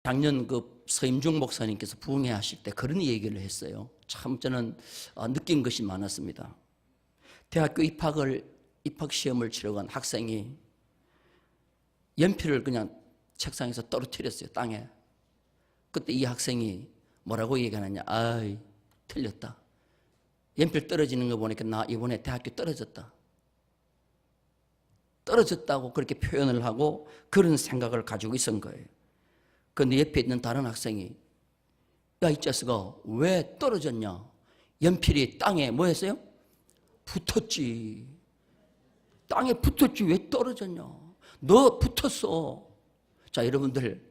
작년 그 서임중 목사님께서 부흥회 하실 때 그런 얘기를 했어요. 참 저는 느낀 것이 많았습니다. 대학교 입학 시험을 치러 간 학생이 연필을 그냥 책상에서 떨어뜨렸어요, 땅에. 그때 이 학생이 뭐라고 얘기하느냐? 아이, 틀렸다. 연필 떨어지는 거 보니까 나 이번에 대학교 떨어졌다. 떨어졌다고 그렇게 표현을 하고 그런 생각을 가지고 있은 거예요. 그런데 옆에 있는 다른 학생이 야, 이 자식아, 왜 떨어졌냐? 연필이 땅에 뭐 했어요? 붙었지. 땅에 붙었지 왜 떨어졌냐? 너 붙었어. 자, 여러분들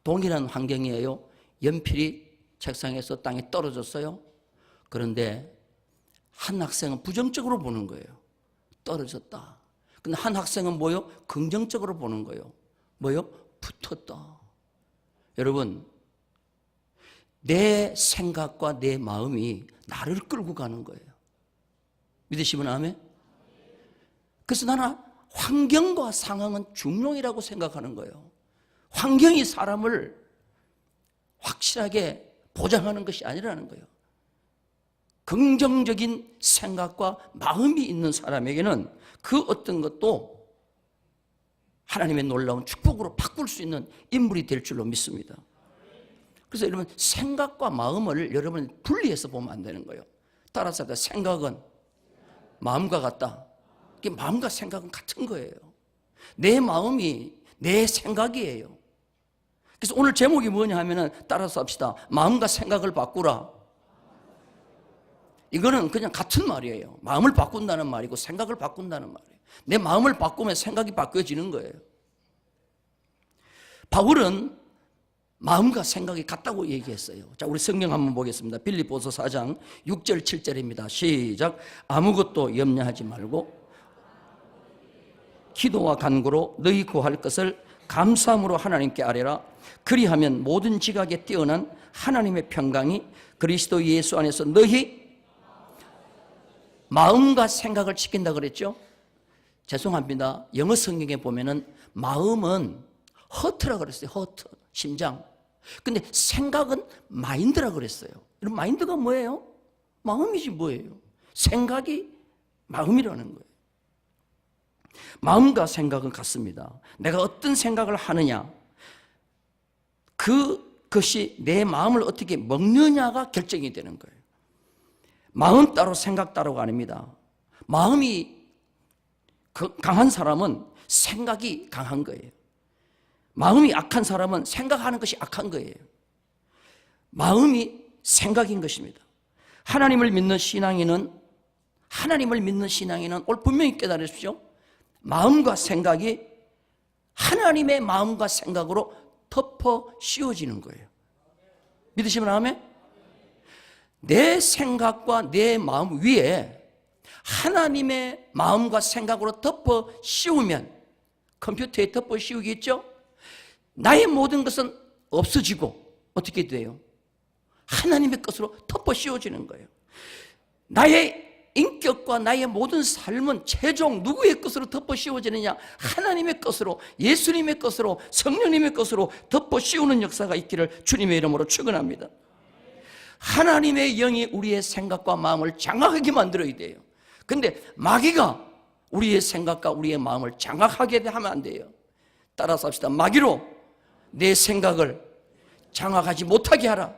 동일한 환경이에요. 연필이 책상에서 땅에 떨어졌어요. 그런데 한 학생은 부정적으로 보는 거예요. 떨어졌다. 근데 한 학생은 뭐요? 긍정적으로 보는 거예요. 뭐요? 붙었다. 여러분, 내 생각과 내 마음이 나를 끌고 가는 거예요. 믿으시면 아멘? 그래서 나는 환경과 상황은 중용이라고 생각하는 거예요. 환경이 사람을 확실하게 보장하는 것이 아니라는 거예요. 긍정적인 생각과 마음이 있는 사람에게는 그 어떤 것도 하나님의 놀라운 축복으로 바꿀 수 있는 인물이 될 줄로 믿습니다. 그래서 여러분, 생각과 마음을 여러분 분리해서 보면 안 되는 거예요. 따라서 생각은 마음과 같다. 마음과 생각은 같은 거예요. 내 마음이 내 생각이에요. 그래서 오늘 제목이 뭐냐 하면은 따라서 합시다. 마음과 생각을 바꾸라. 이거는 그냥 같은 말이에요. 마음을 바꾼다는 말이고 생각을 바꾼다는 말이에요. 내 마음을 바꾸면 생각이 바뀌어지는 거예요. 바울은 마음과 생각이 같다고 얘기했어요. 자, 우리 성경 한번 보겠습니다. 빌립보서 4장 6절 7절입니다. 시작. 아무것도 염려하지 말고 기도와 간구로 너희 구할 것을 감사함으로 하나님께 아뢰라. 그리하면 모든 지각에 뛰어난 하나님의 평강이 그리스도 예수 안에서 너희 마음과 생각을 지킨다 그랬죠? 죄송합니다. 영어 성경에 보면은 마음은 허트라 그랬어요. 허트, 심장. 근데 생각은 마인드라 그랬어요. 그럼 마인드가 뭐예요? 마음이지 뭐예요? 생각이 마음이라는 거예요. 마음과 생각은 같습니다. 내가 어떤 생각을 하느냐, 그것이 내 마음을 어떻게 먹느냐가 결정이 되는 거예요. 마음 따로 생각 따로가 아닙니다. 마음이 강한 사람은 생각이 강한 거예요. 마음이 악한 사람은 생각하는 것이 악한 거예요. 마음이 생각인 것입니다. 하나님을 믿는 신앙인은 오늘 분명히 깨달으십시오. 마음과 생각이 하나님의 마음과 생각으로 덮어 씌워지는 거예요. 믿으시면 아멘? 내 생각과 내 마음 위에 하나님의 마음과 생각으로 덮어 씌우면 컴퓨터에 덮어 씌우겠죠? 나의 모든 것은 없어지고 어떻게 돼요? 하나님의 것으로 덮어 씌워지는 거예요. 나의 인격과 나의 모든 삶은 최종 누구의 것으로 덮어 씌워지느냐? 하나님의 것으로, 예수님의 것으로, 성령님의 것으로 덮어 씌우는 역사가 있기를 주님의 이름으로 축원합니다. 하나님의 영이 우리의 생각과 마음을 장악하게 만들어야 돼요. 근데 마귀가 우리의 생각과 우리의 마음을 장악하게 하면 안 돼요. 따라서 합시다. 마귀로 내 생각을 장악하지 못하게 하라.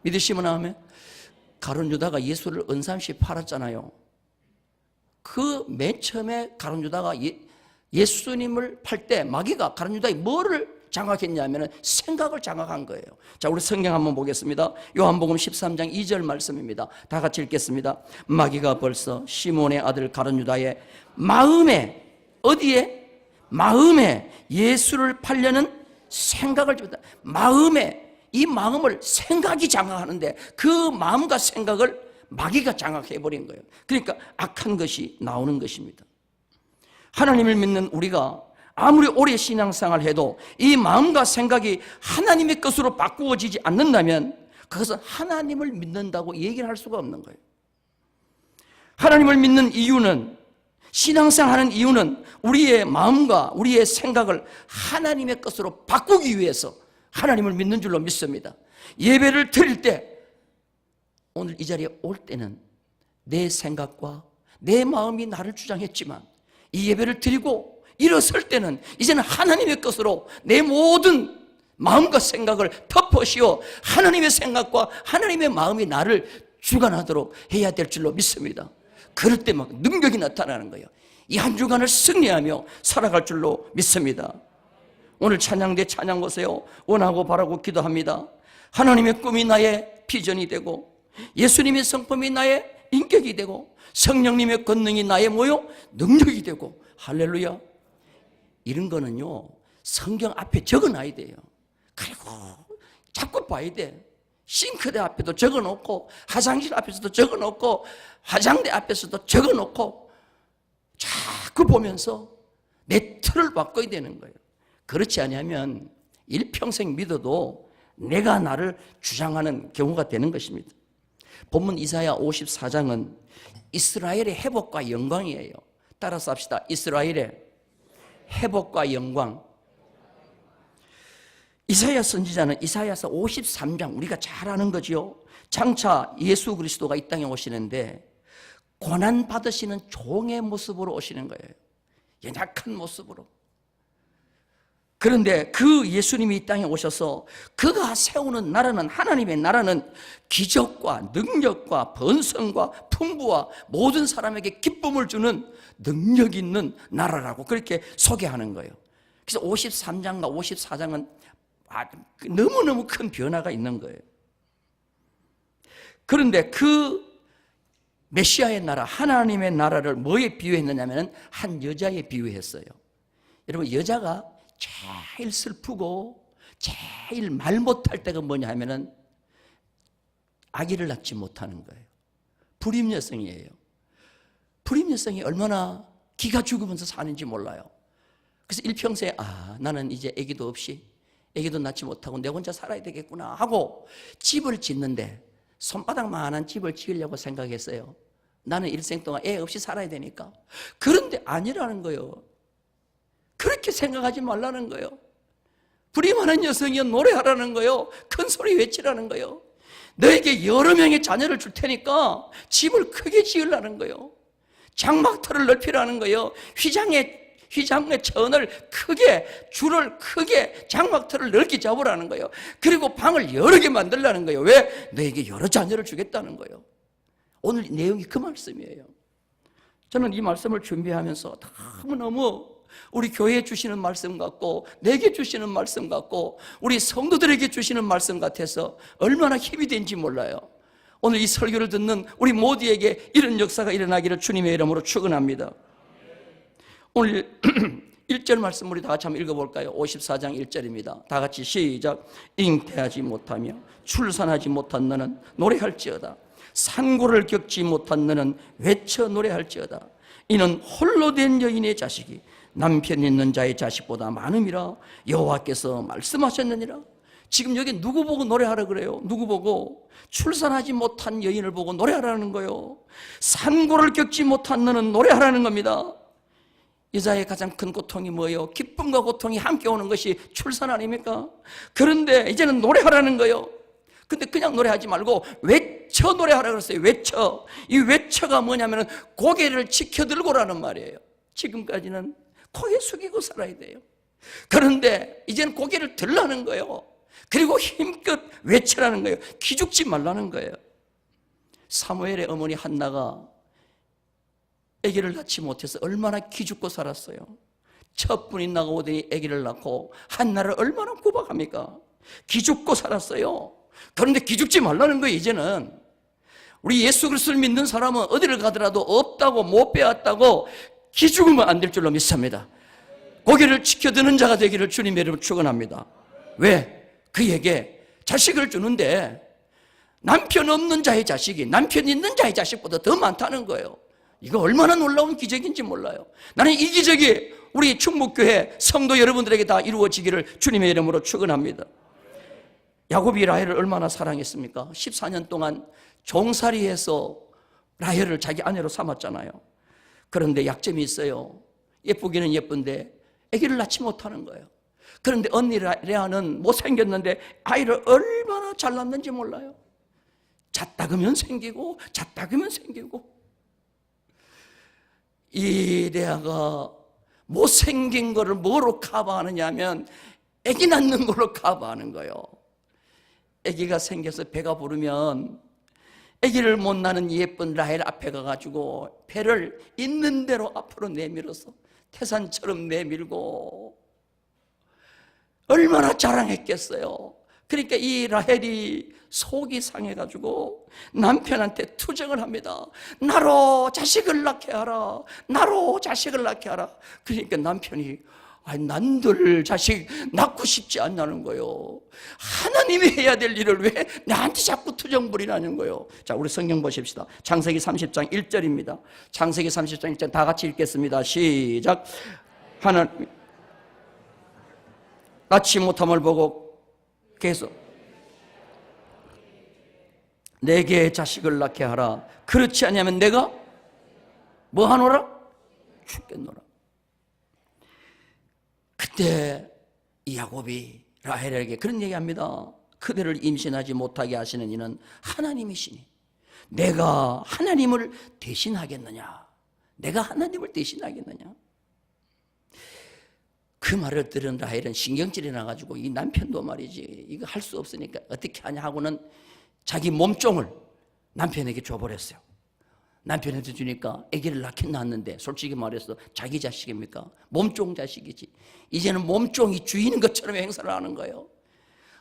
믿으시면 아멘. 가룟 유다가 예수를 은삼시 팔았잖아요. 그 맨 처음에 가룟 유다가 예수님을 팔 때 마귀가 가룟 유다의 뭐를 장악했냐면 생각을 장악한 거예요. 자, 우리 성경 한번 보겠습니다. 요한복음 13장 2절 말씀입니다. 다 같이 읽겠습니다. 마귀가 벌써 시몬의 아들 가룟 유다의 마음에, 어디에? 마음에 예수를 팔려는 생각을 줍니다. 마음에, 이 마음을 생각이 장악하는데 그 마음과 생각을 마귀가 장악해버린 거예요. 그러니까 악한 것이 나오는 것입니다. 하나님을 믿는 우리가 아무리 오래 신앙생활을 해도 이 마음과 생각이 하나님의 것으로 바꾸어지지 않는다면 그것은 하나님을 믿는다고 얘기를 할 수가 없는 거예요. 하나님을 믿는 이유는, 신앙생활하는 이유는 우리의 마음과 우리의 생각을 하나님의 것으로 바꾸기 위해서 하나님을 믿는 줄로 믿습니다. 예배를 드릴 때, 오늘 이 자리에 올 때는 내 생각과 내 마음이 나를 주장했지만 이 예배를 드리고 일어설 때는 이제는 하나님의 것으로 내 모든 마음과 생각을 덮어씌워 하나님의 생각과 하나님의 마음이 나를 주관하도록 해야 될 줄로 믿습니다. 그럴 때 막 능력이 나타나는 거예요. 이 한 주간을 승리하며 살아갈 줄로 믿습니다. 오늘 찬양대 찬양 보세요. 원하고 바라고 기도합니다. 하나님의 꿈이 나의 비전이 되고 예수님의 성품이 나의 인격이 되고 성령님의 권능이 나의 능력이 되고, 할렐루야. 이런 거는요, 성경 앞에 적어놔야 돼요. 그리고 자꾸 봐야 돼. 싱크대 앞에도 적어놓고, 화장실 앞에서도 적어놓고, 화장대 앞에서도 적어놓고, 자꾸 보면서 내 틀을 바꿔야 되는 거예요. 그렇지 않으면 일평생 믿어도 내가 나를 주장하는 경우가 되는 것입니다. 본문 이사야 54장은 이스라엘의 회복과 영광이에요. 따라서 합시다. 이스라엘의 회복과 영광. 이사야 선지자는 이사야서 53장, 우리가 잘 아는 거죠. 장차 예수 그리스도가 이 땅에 오시는데 고난 받으시는 종의 모습으로 오시는 거예요. 연약한 모습으로. 그런데 그 예수님이 이 땅에 오셔서 그가 세우는 나라는, 하나님의 나라는 기적과 능력과 번성과 풍부와 모든 사람에게 기쁨을 주는 능력 있는 나라라고 그렇게 소개하는 거예요. 그래서 53장과 54장은 너무너무 큰 변화가 있는 거예요. 그런데 그 메시아의 나라, 하나님의 나라를 뭐에 비유했느냐면 한 여자에 비유했어요. 여러분, 여자가 제일 슬프고 제일 말 못할 때가 뭐냐 하면은 아기를 낳지 못하는 거예요. 불임여성이에요. 불임여성이 얼마나 기가 죽으면서 사는지 몰라요. 그래서 일평생 나는 이제 아기도 없이, 아기도 낳지 못하고 내 혼자 살아야 되겠구나 하고 집을 짓는데, 손바닥만한 집을 지으려고 생각했어요. 나는 일생 동안 애 없이 살아야 되니까. 그런데 아니라는 거예요. 그렇게 생각하지 말라는 거예요. 불임하는 여성이 노래하라는 거예요. 큰 소리 외치라는 거예요. 너에게 여러 명의 자녀를 줄 테니까 집을 크게 지으라는 거예요. 장막터를 넓히라는 거예요. 휘장의 천을 크게, 줄을 크게, 장막터를 넓게 잡으라는 거예요. 그리고 방을 여러 개 만들라는 거예요. 왜? 너에게 여러 자녀를 주겠다는 거예요. 오늘 내용이 그 말씀이에요. 저는 이 말씀을 준비하면서 너무너무 우리 교회에 주시는 말씀 같고, 내게 주시는 말씀 같고, 우리 성도들에게 주시는 말씀 같아서 얼마나 힘이 된지 몰라요. 오늘 이 설교를 듣는 우리 모두에게 이런 역사가 일어나기를 주님의 이름으로 축원합니다. 오늘 1절 말씀 우리 다 같이 한번 읽어볼까요? 54장 1절입니다. 다 같이 시작. 잉태하지 못하며 출산하지 못한 너는 노래할지어다. 산고를 겪지 못한 너는 외쳐 노래할지어다. 이는 홀로 된 여인의 자식이 남편 있는 자의 자식보다 많음이라 여호와께서 말씀하셨느니라. 지금 여기 누구 보고 노래하라 그래요? 누구 보고? 출산하지 못한 여인을 보고 노래하라는 거예요. 산고를 겪지 못한 너는 노래하라는 겁니다. 여자의 가장 큰 고통이 뭐예요? 기쁨과 고통이 함께 오는 것이 출산 아닙니까? 그런데 이제는 노래하라는 거예요. 근데 그냥 노래하지 말고 외쳐 노래하라 그랬어요. 외쳐. 이 외쳐가 뭐냐면 고개를 치켜들고라는 말이에요. 지금까지는 고개 숙이고 살아야 돼요. 그런데 이제는 고개를 들라는 거예요. 그리고 힘껏 외치라는 거예요. 기죽지 말라는 거예요. 사무엘의 어머니 한나가 아기를 낳지 못해서 얼마나 기죽고 살았어요. 첫 분이 나가오더니 아기를 낳고 한나를 얼마나 구박합니까? 기죽고 살았어요. 그런데 기죽지 말라는 거예요. 이제는 우리 예수 그리스도를 믿는 사람은 어디를 가더라도 없다고 못 배웠다고 기죽으면 안 될 줄로 믿습니다. 고개를 지켜드는 자가 되기를 주님의 이름으로 축원합니다. 왜? 그에게 자식을 주는데 남편 없는 자의 자식이 남편 있는 자의 자식보다 더 많다는 거예요. 이거 얼마나 놀라운 기적인지 몰라요. 나는 이 기적이 우리 충북교회 성도 여러분들에게 다 이루어지기를 주님의 이름으로 축원합니다. 야곱이 라헬을 얼마나 사랑했습니까? 14년 동안 종살이해서 라헬을 자기 아내로 삼았잖아요. 그런데 약점이 있어요. 예쁘기는 예쁜데 아기를 낳지 못하는 거예요. 그런데 언니 레아는 못생겼는데 아이를 얼마나 잘 낳는지 몰라요. 잤다 그면 생기고 잤다 그면 생기고. 이 레아가 못생긴 거를 뭐로 커버하느냐 하면 아기 낳는 걸로 커버하는 거예요. 아기가 생겨서 배가 부르면 아기를 못 낳는 예쁜 라헬 앞에 가가지고 배를 있는 대로 앞으로 내밀어서 태산처럼 내밀고 얼마나 자랑했겠어요. 그러니까 이 라헬이 속이 상해가지고 남편한테 투정을 합니다. 나로 자식을 낳게 하라. 나로 자식을 낳게 하라. 그러니까 남편이 난들 자식 낳고 싶지 않냐는 거예요. 하나님이 해야 될 일을 왜 나한테 자꾸 투정 부리라는 거예요. 자, 우리 성경 보십시다. 창세기 30장 1절입니다. 창세기 30장 1절 다 같이 읽겠습니다. 시작. 하나님 낳지 못함을 보고 계속 내게 자식을 낳게 하라. 그렇지 않으면 내가 뭐 하노라? 죽겠노라. 그때 야곱이 라헬에게 그런 얘기합니다. 그대를 임신하지 못하게 하시는 이는 하나님이시니 내가 하나님을 대신하겠느냐? 내가 하나님을 대신하겠느냐? 그 말을 들은 라헬은 신경질이 나가지고 이 남편도 말이지 이거 할 수 없으니까 어떻게 하냐 하고는 자기 몸종을 남편에게 줘버렸어요. 남편한테 주니까 아기를 낳긴 낳았는데 솔직히 말해서 자기 자식입니까? 몸종 자식이지. 이제는 몸종이 주인인 것처럼 행사를 하는 거예요.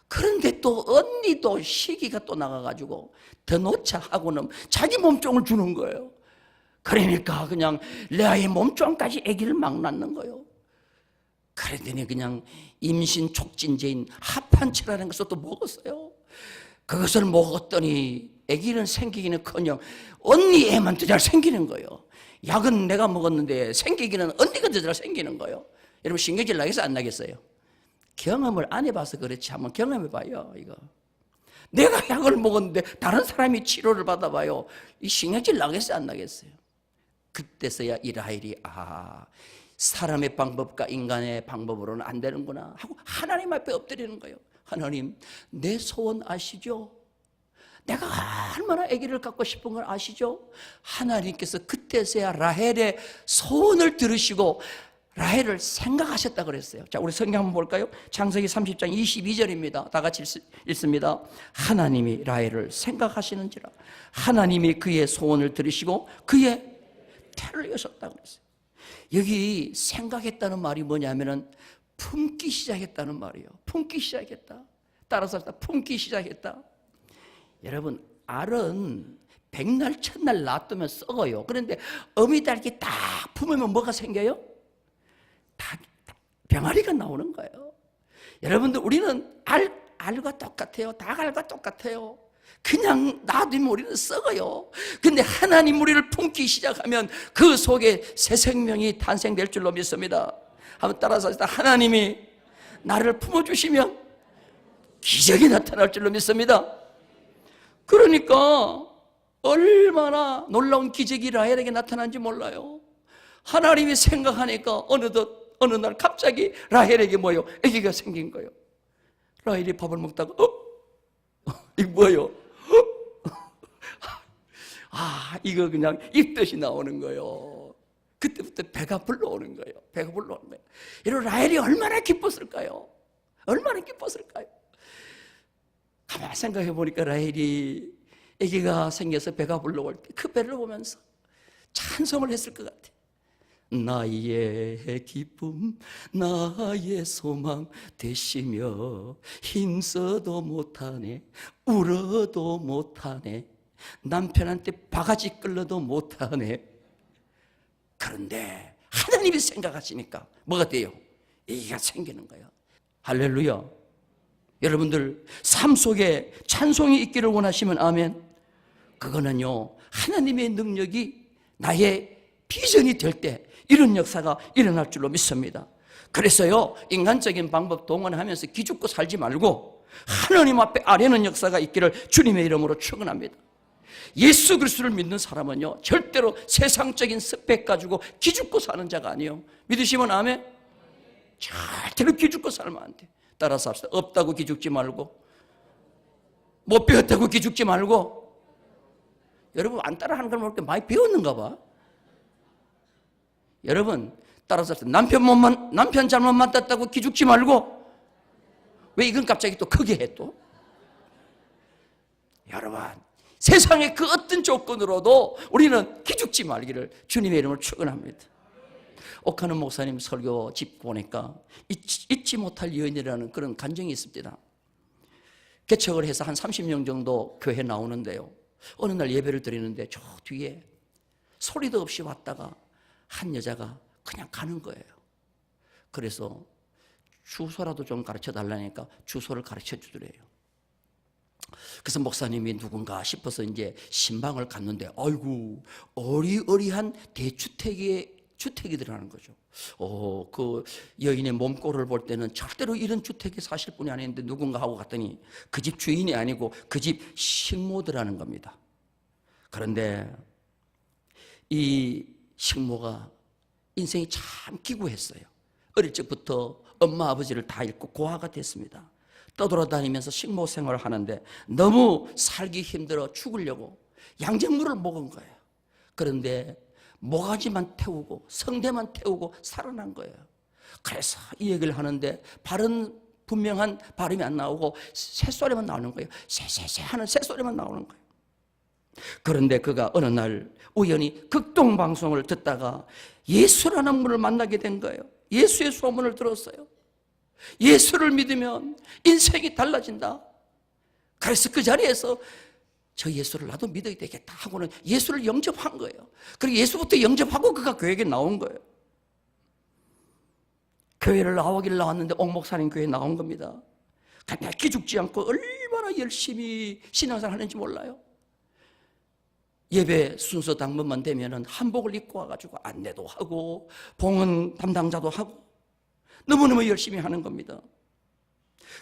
그런데 또 언니도 시기가 또 나가가지고 더 놓자 하고는 자기 몸종을 주는 거예요. 그러니까 그냥 레아의 몸종까지 아기를 막 낳는 거예요. 그랬더니 그냥 임신 촉진제인 하판치라는 것을 또 먹었어요. 그것을 먹었더니 아기는 생기기는커녕 언니 애만 더 잘 생기는 거예요. 약은 내가 먹었는데 생기기는 언니가 더 잘 생기는 거예요. 여러분 신경질 나겠어요? 안 나겠어요? 경험을 안 해봐서 그렇지 한번 경험해봐요. 이거 내가 약을 먹었는데 다른 사람이 치료를 받아봐요. 이 신경질 나겠어요? 안 나겠어요? 그때서야 이 라헬이 사람의 방법과 인간의 방법으로는 안 되는구나 하고 하나님 앞에 엎드리는 거예요. 하나님, 내 소원 아시죠? 내가 얼마나 아기를 갖고 싶은 걸 아시죠? 하나님께서 그때서야 라헬의 소원을 들으시고 라헬을 생각하셨다 그랬어요. 자, 우리 성경 한번 볼까요? 창세기 30장 22절입니다. 다 같이 읽습니다. 하나님이 라헬을 생각하시는지라 하나님이 그의 소원을 들으시고 그의 태를 여셨다 그랬어요. 여기 생각했다는 말이 뭐냐면은 품기 시작했다는 말이에요. 품기 시작했다. 따라서 품기 시작했다. 여러분 알은 백날 첫날 놔두면 썩어요. 그런데 어미다 이렇게 딱 품으면 뭐가 생겨요? 다 병아리가 나오는 거예요. 여러분들 우리는 알과 똑같아요. 닭알과 똑같아요. 그냥 놔두면 우리는 썩어요. 근데 하나님 우리를 품기 시작하면 그 속에 새 생명이 탄생될 줄로 믿습니다. 한번 따라서 하나님이 나를 품어주시면 기적이 나타날 줄로 믿습니다. 그러니까 얼마나 놀라운 기적이 라헬에게 나타난지 몰라요. 하나님이 생각하니까 어느 날 갑자기 라헬에게 뭐예요? 아기가 생긴 거예요. 라헬이 밥을 먹다가 이거 뭐예요? 이거 그냥 입덧이 나오는 거예요. 그때부터 배가 불러오는 거예요. 배가 불러오는 거예요. 이런 라헬이 얼마나 기뻤을까요? 얼마나 기뻤을까요? 가만히 생각해 보니까 라헬이 아기가 생겨서 배가 불러올 때 그 배를 보면서 찬송을 했을 것 같아요. 나의 기쁨 나의 소망 되시며 힘써도 못하네 울어도 못하네 남편한테 바가지 끌러도 못하네. 그런데 하나님이 생각하시니까 뭐가 돼요? 아기가 생기는 거예요. 할렐루야. 여러분들 삶 속에 찬송이 있기를 원하시면 아멘. 그거는요 하나님의 능력이 나의 비전이 될 때 이런 역사가 일어날 줄로 믿습니다. 그래서요 인간적인 방법 동원하면서 기죽고 살지 말고 하나님 앞에 아뢰는 역사가 있기를 주님의 이름으로 축원합니다. 예수 그리스도를 믿는 사람은요 절대로 세상적인 스펙 가지고 기죽고 사는 자가 아니에요. 믿으시면 아멘. 절대로 기죽고 살면 안 돼. 따라서 합시다. 없다고 기죽지 말고, 못 배웠다고 기죽지 말고. 여러분, 안 따라하는 걸 볼 때 많이 배웠는가 봐. 여러분, 따라서 합시다. 남편 잘못 만났다고 기죽지 말고. 왜 이건 갑자기 또 크게 해 또? 여러분, 세상의 그 어떤 조건으로도 우리는 기죽지 말기를 주님의 이름으로 축원합니다. 옥하는 목사님 설교 집 보니까 잊지 못할 여인이라는 그런 간증이 있습니다. 개척을 해서 한 30명 정도 교회 나오는데요, 어느 날 예배를 드리는데 저 뒤에 소리도 없이 왔다가 한 여자가 그냥 가는 거예요. 그래서 주소라도 좀 가르쳐 달라니까 주소를 가르쳐 주더래요. 그래서 목사님이 누군가 싶어서 이제 신방을 갔는데, 아이고, 어리어리한 주택이더라는 거죠. 그 여인의 몸꼴을 볼 때는 절대로 이런 주택에 사실 분이 아닌데 누군가 하고 갔더니 그 집 주인이 아니고 그 집 식모더라는 겁니다. 그런데 이 식모가 인생이 참 기구했어요. 어릴 적부터 엄마 아버지를 다 잃고 고아가 됐습니다. 떠돌아다니면서 식모 생활을 하는데 너무 살기 힘들어 죽으려고 양잿물을 먹은 거예요. 그런데 모가지만 태우고 성대만 태우고 살아난 거예요. 그래서 이 얘기를 하는데 분명한 발음이 안 나오고 새소리만 나오는 거예요. 새새새 하는 새소리만 나오는 거예요. 그런데 그가 어느 날 우연히 극동방송을 듣다가 예수라는 분을 만나게 된 거예요. 예수의 소문을 들었어요. 예수를 믿으면 인생이 달라진다. 그래서 그 자리에서 저 예수를 나도 믿어야 되겠다 하고는 예수를 영접한 거예요. 그리고 예수부터 영접하고 그가 교회에 나온 거예요. 교회를 나왔는데 옥목사님 교회에 나온 겁니다. 근데 기죽지 않고 얼마나 열심히 신앙생활 하는지 몰라요. 예배 순서 당번만 되면은 한복을 입고 와가지고 안내도 하고 봉헌 담당자도 하고 너무너무 열심히 하는 겁니다.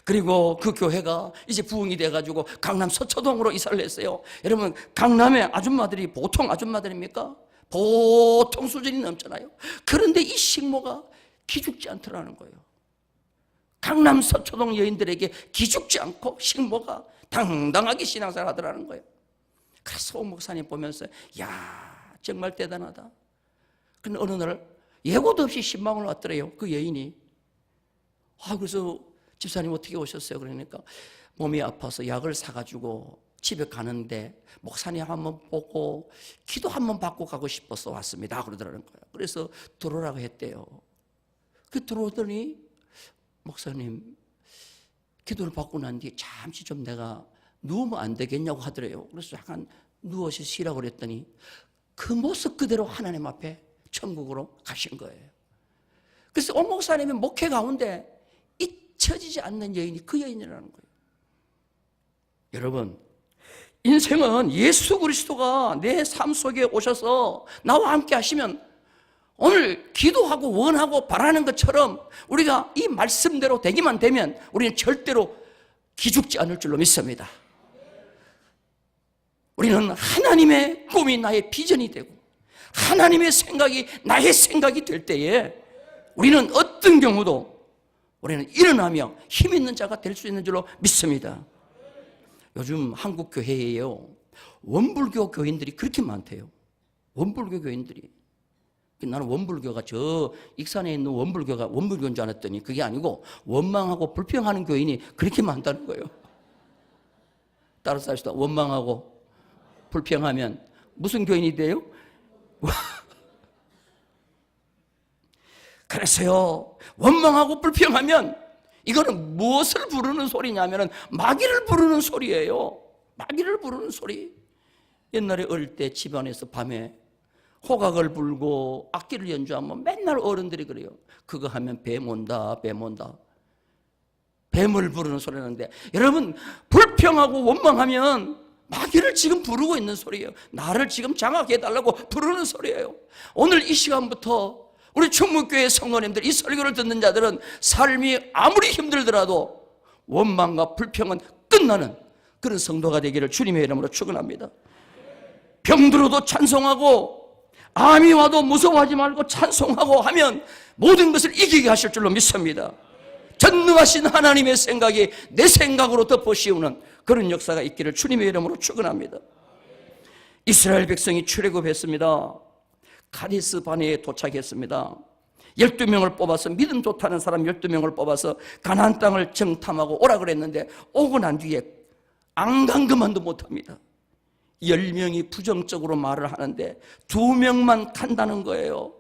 그리고 그 교회가 이제 부흥이 돼가지고 강남 서초동으로 이사를 했어요. 여러분, 강남의 아줌마들이 보통 아줌마들입니까? 보통 수준이 넘잖아요. 그런데 이 식모가 기죽지 않더라는 거예요. 강남 서초동 여인들에게 기죽지 않고 식모가 당당하게 신앙생활 하더라는 거예요. 그래서 옥 목사님 보면서, 야, 정말 대단하다. 근데 어느 날 예고도 없이 신방을 왔더래요, 그 여인이. 그래서 집사님 어떻게 오셨어요? 그러니까 몸이 아파서 약을 사가지고 집에 가는데 목사님 한번 보고 기도 한번 받고 가고 싶어서 왔습니다 그러더라는 거예요. 그래서 들어오라고 했대요. 들어오더니 목사님, 기도를 받고 난 뒤에 잠시 좀 내가 누우면 안 되겠냐고 하더래요. 그래서 약간 누워서 쉬라고 그랬더니 그 모습 그대로 하나님 앞에 천국으로 가신 거예요. 그래서 옥 목사님의 목회 가운데 잊혀지지 않는 여인이 그 여인이라는 거예요. 여러분, 인생은 예수 그리스도가 내 삶 속에 오셔서 나와 함께 하시면 오늘 기도하고 원하고 바라는 것처럼 우리가 이 말씀대로 되기만 되면 우리는 절대로 기죽지 않을 줄로 믿습니다. 우리는 하나님의 꿈이 나의 비전이 되고 하나님의 생각이 나의 생각이 될 때에 우리는 어떤 경우도 우리는 일어나며 힘 있는 자가 될 수 있는 줄로 믿습니다. 요즘 한국 교회에요, 원불교 교인들이 그렇게 많대요. 원불교 교인들이. 나는 원불교가 저 익산에 있는 원불교가 원불교인 줄 알았더니 그게 아니고 원망하고 불평하는 교인이 그렇게 많다는 거예요. 따라서 합시다. 원망하고 불평하면 무슨 교인이 돼요? 그래서요, 원망하고 불평하면 이거는 무엇을 부르는 소리냐면 마귀를 부르는 소리예요. 마귀를 부르는 소리. 옛날에 어릴 때 집안에서 밤에 호각을 불고 악기를 연주하면 맨날 어른들이 그래요. 그거 하면 뱀 온다, 뱀 온다. 뱀을 부르는 소리라는데, 여러분, 불평하고 원망하면 마귀를 지금 부르고 있는 소리예요. 나를 지금 장악해 달라고 부르는 소리예요. 오늘 이 시간부터 우리 충무교회 성도님들, 이 설교를 듣는 자들은 삶이 아무리 힘들더라도 원망과 불평은 끝나는 그런 성도가 되기를 주님의 이름으로 축원합니다. 병들어도 찬송하고 암이 와도 무서워하지 말고 찬송하고 하면 모든 것을 이기게 하실 줄로 믿습니다. 전능하신 하나님의 생각이 내 생각으로 덮어 씌우는 그런 역사가 있기를 주님의 이름으로 축원합니다. 이스라엘 백성이 출애굽했습니다. 카데스 바네에 도착했습니다. 12명을 뽑아서, 믿음 좋다는 사람 12명을 뽑아서 가나안 땅을 정탐하고 오라 그랬는데 오고 난 뒤에 안 간 것만도 못합니다. 10명이 부정적으로 말을 하는데 2명만 간다는 거예요.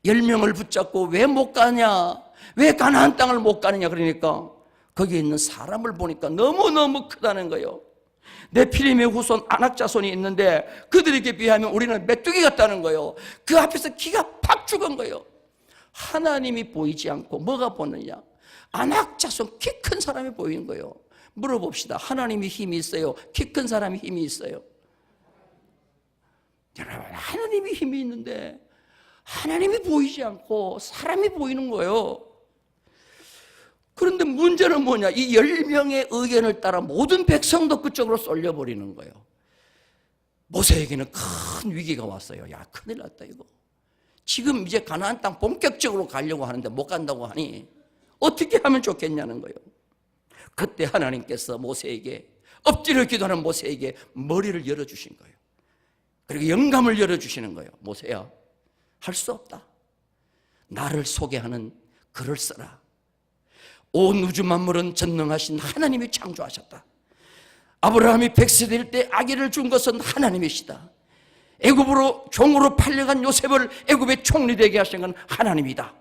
10명을 붙잡고 왜 못 가냐, 왜 가나안 땅을 못 가느냐 그러니까 거기에 있는 사람을 보니까 너무너무 크다는 거예요. 네피림의 후손 아낙자손이 있는데 그들에게 비하면 우리는 메뚜기 같다는 거예요. 그 앞에서 기가 팍 죽은 거예요. 하나님이 보이지 않고 뭐가 보느냐, 아낙자손 키 큰 사람이 보이는 거예요. 물어봅시다. 하나님이 힘이 있어요? 키 큰 사람이 힘이 있어요? 여러분, 하나님이 힘이 있는데 하나님이 보이지 않고 사람이 보이는 거예요. 그런데 문제는 뭐냐, 이 10명의 의견을 따라 모든 백성도 그쪽으로 쏠려버리는 거예요. 모세에게는 큰 위기가 왔어요. 야, 큰일 났다 이거. 지금 이제 가나안 땅 본격적으로 가려고 하는데 못 간다고 하니 어떻게 하면 좋겠냐는 거예요. 그때 하나님께서 모세에게, 엎드려 기도하는 모세에게 머리를 열어주신 거예요. 그리고 영감을 열어주시는 거예요. 모세야, 할 수 없다. 나를 소개하는 글을 써라. 온 우주 만물은 전능하신 하나님이 창조하셨다. 아브라함이 100세 될 때 아기를 준 것은 하나님이시다. 애굽으로 종으로 팔려간 요셉을 애굽의 총리 되게 하신 건 하나님이다.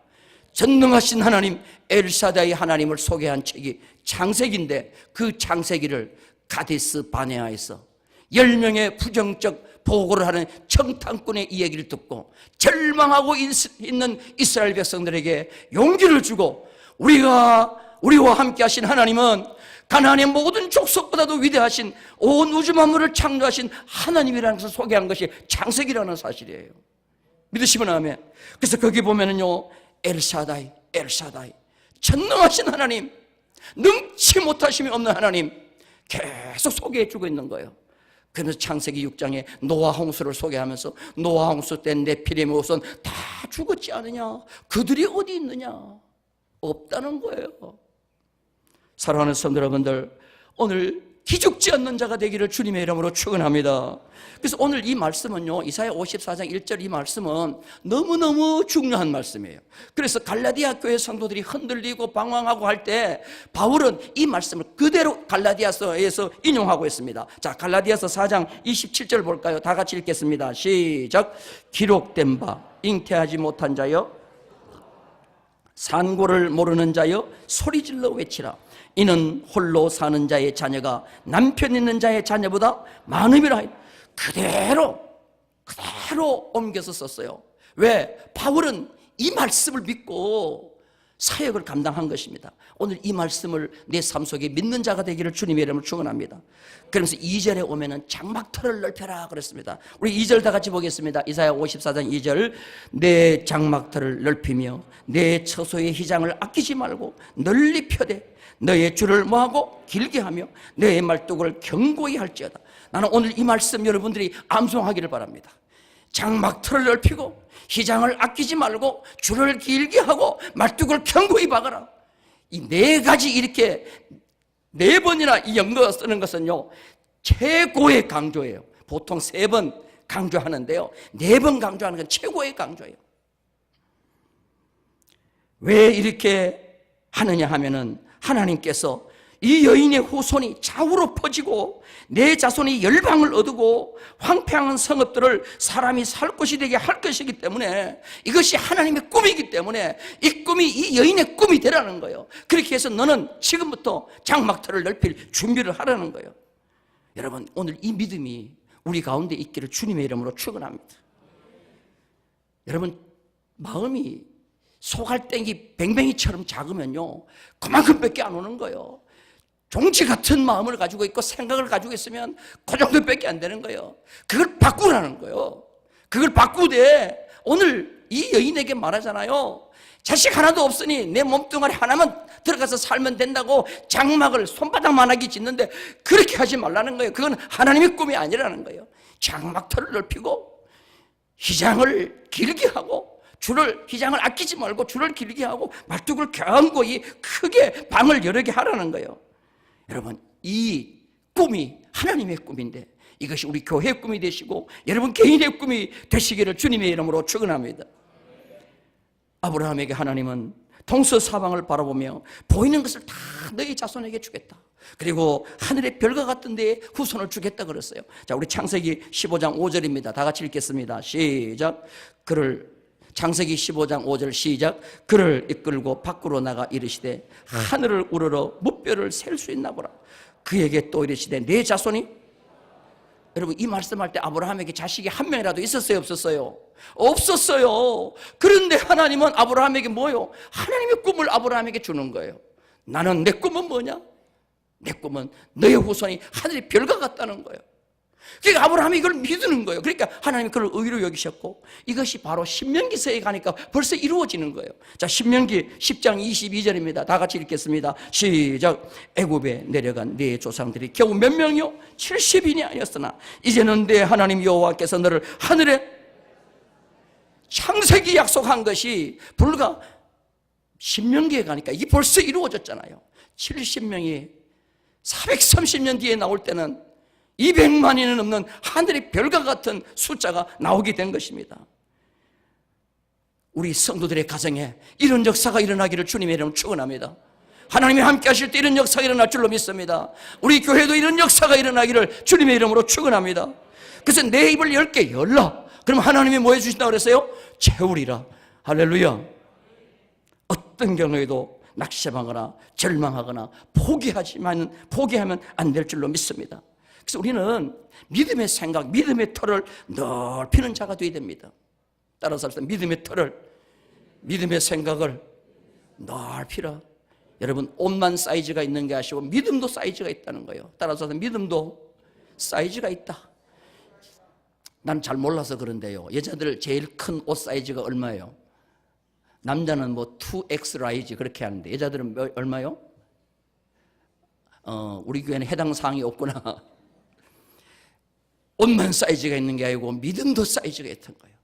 전능하신 하나님 엘사다의 하나님을 소개한 책이 창세기인데 그 창세기를 가데스 바네아에서 10명의 부정적 보고를 하는 청탄꾼의 이야기를 듣고 절망하고 있는 이스라엘 백성들에게 용기를 주고, 우리와 함께 하신 하나님은 가나안의 모든 족속보다도 위대하신 온 우주 만물을 창조하신 하나님이라는 것을 소개한 것이 창세기라는 사실이에요. 믿으시면 아멘. 그래서 거기 보면은요, 엘사다이 전능하신 하나님, 능치 못하심이 없는 하나님 계속 소개해 주고 있는 거예요. 그래서 창세기 6장에 노아 홍수를 소개하면서 노아 홍수 때 네피림의 후손 다 죽었지 않느냐, 그들이 어디 있느냐, 없다는 거예요. 사랑하는 성도 여러분들, 오늘 기죽지 않는 자가 되기를 주님의 이름으로 축원합니다. 그래서 오늘 이 말씀은요, 이사야 54장 1절 이 말씀은 너무너무 중요한 말씀이에요. 그래서 갈라디아 교회 성도들이 흔들리고 방황하고 할 때 바울은 이 말씀을 그대로 갈라디아서에서 인용하고 있습니다. 자, 갈라디아서 4장 27절 볼까요? 다 같이 읽겠습니다. 시작. 기록된 바 잉태하지 못한 자여, 산고를 모르는 자여, 소리질러 외치라. 이는 홀로 사는 자의 자녀가 남편 있는 자의 자녀보다 많음이라. 그대로 옮겨서 썼어요. 왜? 바울은 이 말씀을 믿고 사역을 감당한 것입니다. 오늘 이 말씀을 내 삶 속에 믿는 자가 되기를 주님의 이름으로 축원합니다. 그러면서 2절에 오면은 장막터를 넓혀라 그랬습니다. 우리 2절 다 같이 보겠습니다. 이사야 54장 2절. 내 장막터를 넓히며 내 처소의 휘장을 아끼지 말고 널리 펴되 너의 줄을 뭐하고 길게 하며 너의 말뚝을 견고히 할지어다. 나는 오늘 이 말씀 여러분들이 암송하기를 바랍니다. 장막터를 넓히고 휘장을 아끼지 말고 줄을 길게 하고 말뚝을 견고히 박아라. 이 네 가지 이렇게 4번이나 이 연거 쓰는 것은요, 최고의 강조예요. 보통 3번 강조하는데요, 4번 강조하는 건 최고의 강조예요. 왜 이렇게 하느냐 하면은 하나님께서 이 여인의 후손이 좌우로 퍼지고 내 자손이 열방을 얻고 황폐한 성읍들을 사람이 살 곳이 되게 할 것이기 때문에, 이것이 하나님의 꿈이기 때문에 이 꿈이 이 여인의 꿈이 되라는 거예요. 그렇게 해서 너는 지금부터 장막터를 넓힐 준비를 하라는 거예요. 여러분, 오늘 이 믿음이 우리 가운데 있기를 주님의 이름으로 축원합니다. 여러분, 마음이 소갈땡이 뱅뱅이처럼 작으면요, 그만큼밖에 안 오는 거예요. 종지 같은 마음을 가지고 있고 생각을 가지고 있으면 그 정도밖에 안 되는 거예요. 그걸 바꾸라는 거예요. 그걸 바꾸되 오늘 이 여인에게 말하잖아요. 자식 하나도 없으니 내 몸뚱아리 하나만 들어가서 살면 된다고 장막을 손바닥만하게 짓는데 그렇게 하지 말라는 거예요. 그건 하나님의 꿈이 아니라는 거예요. 장막터를 넓히고 희장을 길게 하고 희장을 아끼지 말고 줄을 길게 하고 말뚝을 견고히 크게 방을 여러 개 하라는 거예요. 여러분, 이 꿈이 하나님의 꿈인데 이것이 우리 교회의 꿈이 되시고 여러분 개인의 꿈이 되시기를 주님의 이름으로 축원합니다. 아브라함에게 하나님은 동서사방을 바라보며 보이는 것을 다 너희 자손에게 주겠다. 그리고 하늘의 별과 같은 데에 후손을 주겠다 그랬어요. 자, 우리 창세기 15장 5절입니다. 다 같이 읽겠습니다. 시작. 창세기 15장 5절 시작. 그를 이끌고 밖으로 나가 이르시되 하늘을 우러러 무뼈를 셀 수 있나 보라. 그에게 또 이르시되 내 자손이, 여러분 이 말씀할 때 아브라함에게 자식이 한 명이라도 있었어요, 없었어요? 없었어요. 그런데 하나님은 아브라함에게 뭐요? 하나님의 꿈을 아브라함에게 주는 거예요. 나는, 내 꿈은 뭐냐? 내 꿈은 너의 후손이 하늘의 별과 같다는 거예요. 그러니까 아브라함이 이걸 믿는 거예요. 그러니까 하나님이 그걸 의로 여기셨고 이것이 바로 신명기서에 가니까 벌써 이루어지는 거예요. 자, 신명기 10장 22절입니다. 다 같이 읽겠습니다. 시작. 애굽에 내려간 네 조상들이 겨우 몇 명이요? 70인이 아니었으나 이제는 내 하나님 여호와께서 너를 하늘에, 창세기 약속한 것이 불과 신명기에 가니까 이게 벌써 이루어졌잖아요. 70명이 430년 뒤에 나올 때는 200만이 넘는 하늘의 별과 같은 숫자가 나오게 된 것입니다. 우리 성도들의 가정에 이런 역사가 일어나기를 주님의 이름으로 축원합니다. 하나님이 함께 하실 때 이런 역사가 일어날 줄로 믿습니다. 우리 교회도 이런 역사가 일어나기를 주님의 이름으로 축원합니다. 그래서 내 입을 10개 열라. 그럼 하나님이 뭐 해주신다고 그랬어요? 채우리라. 할렐루야. 어떤 경우에도 낙심하거나 절망하거나 포기하면 안 될 줄로 믿습니다. 그래서 우리는 믿음의 생각, 믿음의 털을 넓히는 자가 되어야 됩니다. 따라서 믿음의 털을, 믿음의 생각을 넓히라. 여러분, 옷만 사이즈가 있는 게 아니고 믿음도 사이즈가 있다는 거예요. 따라서 믿음도 사이즈가 있다. 난 잘 몰라서 그런데요, 여자들 제일 큰 옷 사이즈가 얼마예요? 남자는 뭐 2X 라이즈 그렇게 하는데 여자들은 얼마요? 우리 교회는 해당 사항이 없구나. 옷만 사이즈가 있는 게 아니고 믿음도 사이즈가 있던 거예요.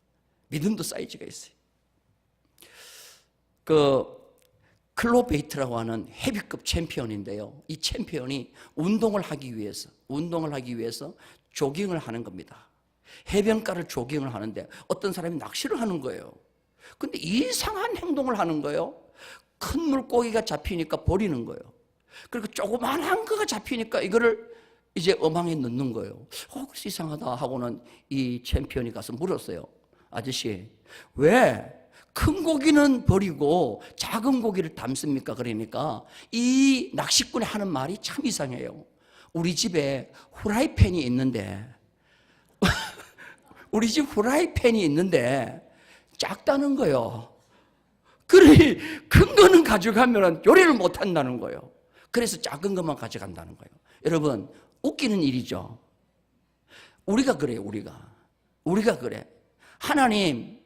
믿음도 사이즈가 있어요. 클로베이트라고 하는 헤비급 챔피언인데요, 이 챔피언이 운동을 하기 위해서 조깅을 하는 겁니다. 해변가를 조깅을 하는데 어떤 사람이 낚시를 하는 거예요. 근데 이상한 행동을 하는 거예요. 큰 물고기가 잡히니까 버리는 거예요. 그리고 조그만한 거가 잡히니까 이거를 이제 어망에 넣는 거예요. 그래서 이상하다 하고는 이 챔피언이 가서 물었어요. 아저씨, 왜 큰 고기는 버리고 작은 고기를 담습니까? 그러니까 이 낚시꾼이 하는 말이 참 이상해요. 우리 집에 후라이팬이 있는데 우리 집 후라이팬이 있는데 작다는 거예요. 그러니 큰 거는 가져가면 요리를 못 한다는 거예요. 그래서 작은 것만 가져간다는 거예요. 여러분, 웃기는 일이죠. 우리가 그래요. 우리가 그래. 하나님,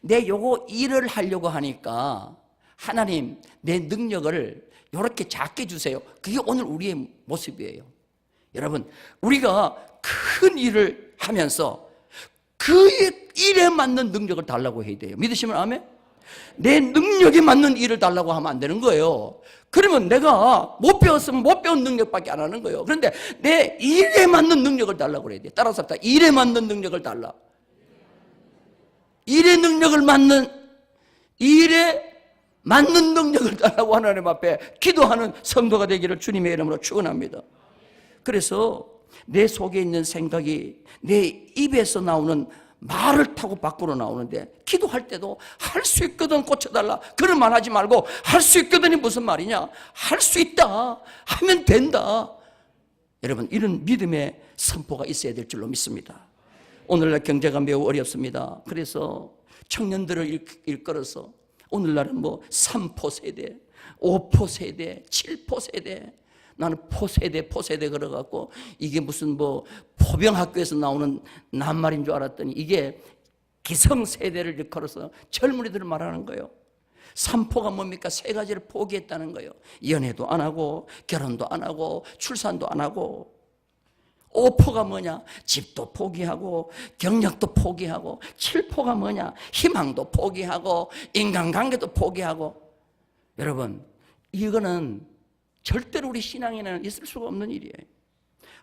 내 요거 일을 하려고 하니까 하나님, 내 능력을 요렇게 작게 주세요. 그게 오늘 우리의 모습이에요. 여러분, 우리가 큰 일을 하면서 그 일에 맞는 능력을 달라고 해야 돼요. 믿으시면 아멘? 내 능력에 맞는 일을 달라고 하면 안 되는 거예요. 그러면 내가 못 배웠으면 못 배운 능력밖에 안 하는 거예요. 그런데 내 일에 맞는 능력을 달라고 해야 돼요. 따라서 일에 맞는 능력을 달라. 일에 맞는 능력을 달라고 하나님 앞에 기도하는 성도가 되기를 주님의 이름으로 축원합니다. 그래서 내 속에 있는 생각이 내 입에서 나오는 말을 타고 밖으로 나오는데, 기도할 때도 할 수 있거든 고쳐달라 그런 말 하지 말고 할 수 있거든이 무슨 말이냐, 할 수 있다 하면 된다. 여러분, 이런 믿음의 선포가 있어야 될 줄로 믿습니다. 오늘날 경제가 매우 어렵습니다. 그래서 청년들을 일컬어서 오늘날은 뭐 3포 세대, 5포 세대, 7포 세대, 나는 포세대 걸어갖고 이게 무슨 뭐 포병학교에서 나오는 낱말인 줄 알았더니 이게 기성세대를 일컬어서 젊은이들을 말하는 거예요. 3포가 뭡니까? 3가지를 포기했다는 거예요. 연애도 안 하고 결혼도 안 하고 출산도 안 하고 5포가 뭐냐? 집도 포기하고 경력도 포기하고 7포가 뭐냐? 희망도 포기하고 인간관계도 포기하고. 여러분, 이거는 절대로 우리 신앙에는 있을 수가 없는 일이에요.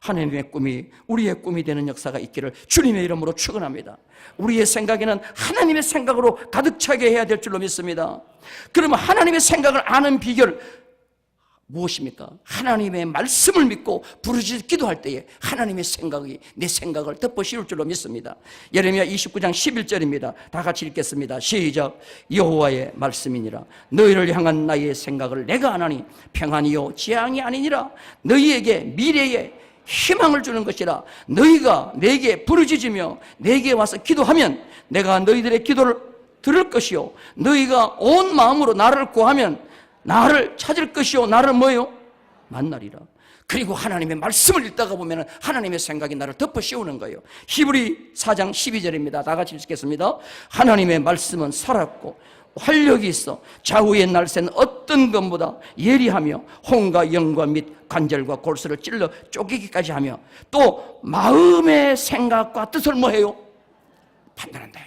하나님의 꿈이 우리의 꿈이 되는 역사가 있기를 주님의 이름으로 축원합니다. 우리의 생각에는 하나님의 생각으로 가득 차게 해야 될 줄로 믿습니다. 그러면 하나님의 생각을 아는 비결 무엇입니까? 하나님의 말씀을 믿고 부르짖어 기도할 때에 하나님의 생각이 내 생각을 덮어 씌울 줄로 믿습니다. 예레미야 29장 11절입니다. 다 같이 읽겠습니다. 시작. 여호와의 말씀이니라. 너희를 향한 나의 생각을 내가 아나니 평안이요 재앙이 아니니라. 너희에게 미래에 희망을 주는 것이라. 너희가 내게 부르짖으며 내게 와서 기도하면 내가 너희들의 기도를 들을 것이요 너희가 온 마음으로 나를 구하면 나를 찾을 것이요 나를 뭐요? 만나리라. 그리고 하나님의 말씀을 읽다가 보면 하나님의 생각이 나를 덮어 씌우는 거예요. 히브리 4장 12절입니다. 다 같이 읽겠습니다. 하나님의 말씀은 살았고 활력이 있어 좌우의 날새는 어떤 것보다 예리하며 혼과 영과 및 관절과 골수를 찔러 쪼개기까지 하며 또 마음의 생각과 뜻을 뭐해요? 판단한다.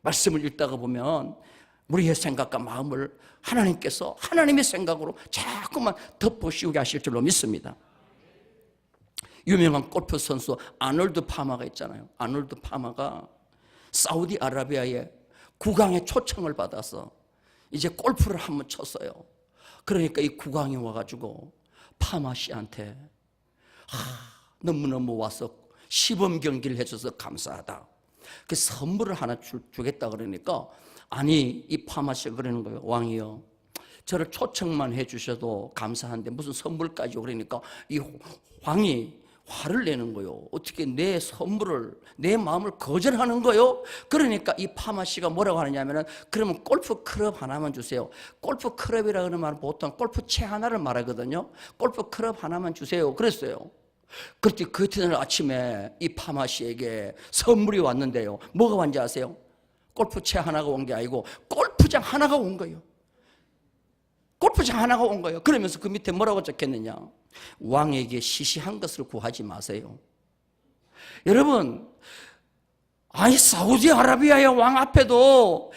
말씀을 읽다가 보면 우리의 생각과 마음을 하나님께서 하나님의 생각으로 자꾸만 덮어씌우게 하실 줄로 믿습니다. 유명한 골프 선수 아놀드 파마가 있잖아요. 아놀드 파마가 사우디아라비아의 국왕의 초청을 받아서 이제 골프를 한번 쳤어요. 그러니까 이 국왕이 와가지고 파마 씨한테 너무너무 와서 시범 경기를 해줘서 감사하다. 그 선물을 하나 주겠다 그러니까 아니 이 파마 씨가 그러는 거예요. 왕이요, 저를 초청만 해주셔도 감사한데 무슨 선물까지. 그러니까 이 왕이 화를 내는 거예요. 어떻게 내 선물을, 내 마음을 거절하는 거예요? 그러니까 이 파마 씨가 뭐라고 하느냐면은 그러면 골프 클럽 하나만 주세요. 골프 클럽이라 그러는 말은 보통 골프채 하나를 말하거든요. 골프 클럽 하나만 주세요. 그랬어요. 그때 그 이튿날 아침에 이 파마 씨에게 선물이 왔는데요. 뭐가 왔는지 아세요? 골프채 하나가 온 게 아니고 골프장 하나가 온 거예요. 골프장 하나가 온 거예요. 그러면서 그 밑에 뭐라고 적혔느냐? 왕에게 시시한 것을 구하지 마세요. 여러분, 아니 사우디아라비아의 왕 앞에도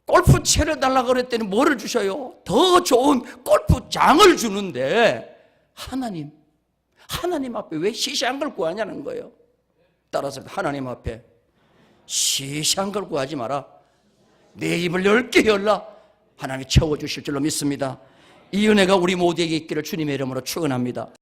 골프채를 달라고 그랬더니 뭐를 주셔요? 더 좋은 골프장을 주는데 하나님 앞에 왜 시시한 걸 구하냐는 거예요. 따라서 하나님 앞에 시시한 걸 구하지 마라. 내 입을 넓게 열라. 하나님이 채워주실 줄로 믿습니다. 이 은혜가 우리 모두에게 있기를 주님의 이름으로 축원합니다.